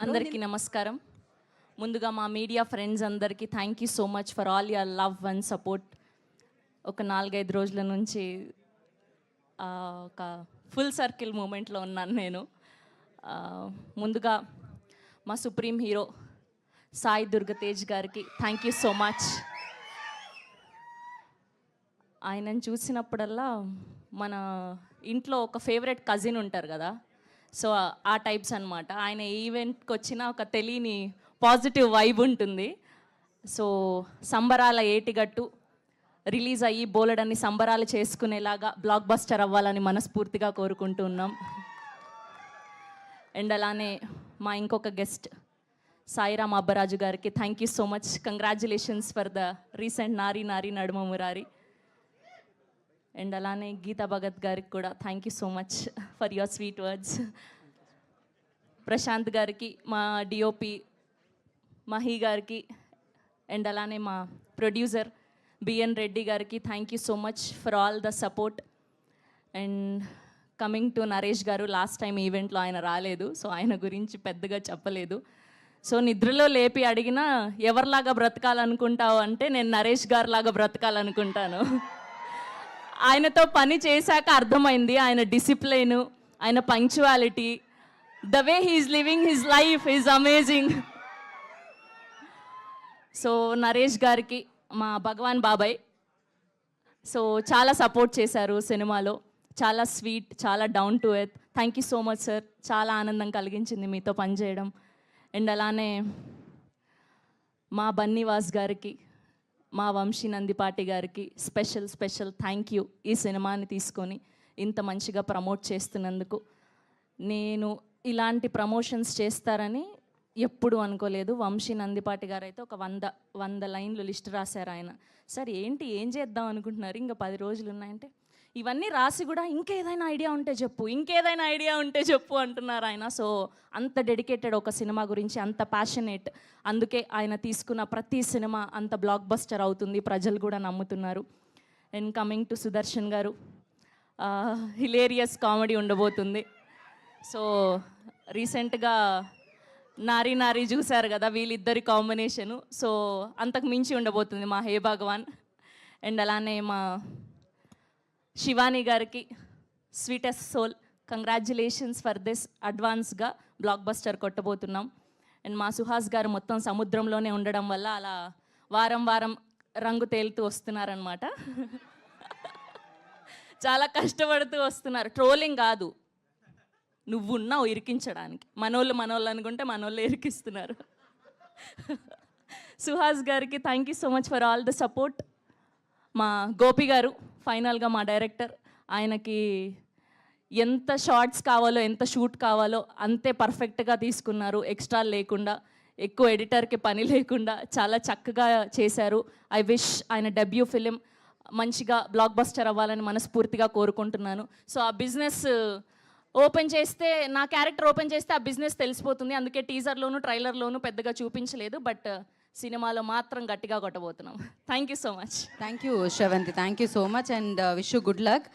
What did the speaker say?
అందరికీ నమస్కారం. ముందుగా మా మీడియా ఫ్రెండ్స్ అందరికీ thank you so much for all your love and support. ఒక 4-5 రోజుల నుంచి ఒక ఫుల్ సర్కిల్ మూమెంట్లో ఉన్నాను నేను. ముందుగా మా సుప్రీం హీరో సాయి దుర్గతేజ్ గారికి థ్యాంక్ యూ సో మచ్. ఆయనను చూసినప్పుడల్లా మన ఇంట్లో ఒక ఫేవరెట్ కజిన్ ఉంటారు కదా, సో ఆ టైప్స్ అనమాట. ఆయన ఈవెంట్కి వచ్చిన ఒక తెలియని పాజిటివ్ వైబ్ ఉంటుంది. సో సంబరాల ఏటిగట్టు రిలీజ్ అయ్యి బోలెడన్ని సంబరాలు చేసుకునేలాగా బ్లాక్ బస్టర్ అవ్వాలని మనస్ఫూర్తిగా కోరుకుంటున్నాం. అండ్ అలానే మా ఇంకొక గెస్ట్ సాయిరామ్ అబ్బరాజు గారికి thank you so much. Congratulations for the recent నారీ నారీ నడుమ మురారి. అండ్ అలానే గీతా భగత్ గారికి కూడా thank you so much for your sweet words. Prashanth గారికి, మా డిఓపి మహి గారికి, అండ్ అలానే మా ప్రొడ్యూసర్ బిఎన్ రెడ్డి గారికి thank you so much for all the support. And coming to Naresh గారు, లాస్ట్ టైం ఈవెంట్లో ఆయన రాలేదు, సో ఆయన గురించి పెద్దగా చెప్పలేదు. సో నిద్రలో లేపి అడిగినా ఎవరిలాగా బ్రతకాలనుకుంటావు అంటే నేను నరేష్ గారిలాగా బ్రతకాలనుకుంటాను. ఆయనతో పని చేశాక అర్థమైంది ఆయన డిసిప్లైన్, ఆయన punctuality, the way he's living his life is amazing. So Naresh గారికి మా భగవాన్ బాబాయ్ సో చాలా సపోర్ట్ చేశారు సినిమాలో. చాలా స్వీట్, చాలా down to earth. Thank you so much sir. చాలా ఆనందం కలిగించింది మీతో పనిచేయడం. అండ్ అలానే మా బన్నీవాస్ గారికి, మా వంశీ నందిపాటి గారికి స్పెషల్ థ్యాంక్ యూ. ఈ సినిమాని తీసుకొని ఇంత మంచిగా ప్రమోట్ చేస్తున్నందుకు. నేను ఇలాంటి ప్రమోషన్స్ చేస్తారని ఎప్పుడు అనుకోలేదు. వంశీ నందిపాటి గారు అయితే ఒక 100 లైన్లు లిస్ట్ రాశారు ఆయన. సార్ ఏంటి, ఏం చేద్దాం అనుకుంటున్నారు, ఇంకా 10 రోజులు ఉన్నాయంటే ఇవన్నీ రాసి కూడా ఇంకేదైనా ఐడియా ఉంటే చెప్పు అంటున్నారు ఆయన. సో అంత డెడికేటెడ్ ఒక సినిమా గురించి, అంత ప్యాషనేట్. అందుకే ఆయన తీసుకున్న ప్రతి సినిమా అంత బ్లాక్ బస్టర్ అవుతుంది, ప్రజలు కూడా నమ్ముతున్నారు. అండ్ కమింగ్ టు సుదర్శన్ గారు, హిలేరియస్ కామెడీ ఉండబోతుంది. సో రీసెంట్గా నారీ నారీ చూశారు కదా, వీళ్ళిద్దరి కాంబినేషను. సో అంతకు మించి ఉండబోతుంది మా హే భగవాన్. అండ్ అలానే మా శివాని గారికి sweetest soul, congratulations for this. అడ్వాన్స్గా బ్లాక్ బస్టర్ కొట్టబోతున్నాం. అండ్ మా సుహాస్ గారు మొత్తం సముద్రంలోనే ఉండడం వల్ల అలా వారం రంగు తేలుతూ వస్తున్నారనమాట. చాలా కష్టపడుతూ వస్తున్నారు. ట్రోలింగ్ కాదు, నువ్వున్నావు ఇరికించడానికి. మనోళ్ళు అనుకుంటే మనోళ్ళు ఇరికిస్తున్నారు. సుహాస్ గారికి thank you so much for all the support. మా గోపి గారు ఫైనల్గా మా డైరెక్టర్, ఆయనకి ఎంత షార్ట్స్ కావాలో, ఎంత షూట్ కావాలో అంతే పర్ఫెక్ట్గా తీసుకున్నారు. ఎక్స్ట్రా లేకుండా, ఎక్కువ ఎడిటర్కి పని లేకుండా చాలా చక్కగా చేశారు. ఐ విష్ ఆయన డెబ్యూ ఫిలిం మంచిగా బ్లాక్ బస్టర్ అవ్వాలని మనస్ఫూర్తిగా కోరుకుంటున్నాను. సో ఆ బిజినెస్ ఓపెన్ చేస్తే, నా క్యారెక్టర్ ఓపెన్ చేస్తే ఆ బిజినెస్ తెలిసిపోతుంది. అందుకే టీజర్లోను ట్రైలర్లోను పెద్దగా చూపించలేదు, బట్ సినిమాలో మాత్రం గట్టిగా కొట్టబోతున్నాం. Thank you so much. Thank you Sravanthi, thank you so much and wish you good luck.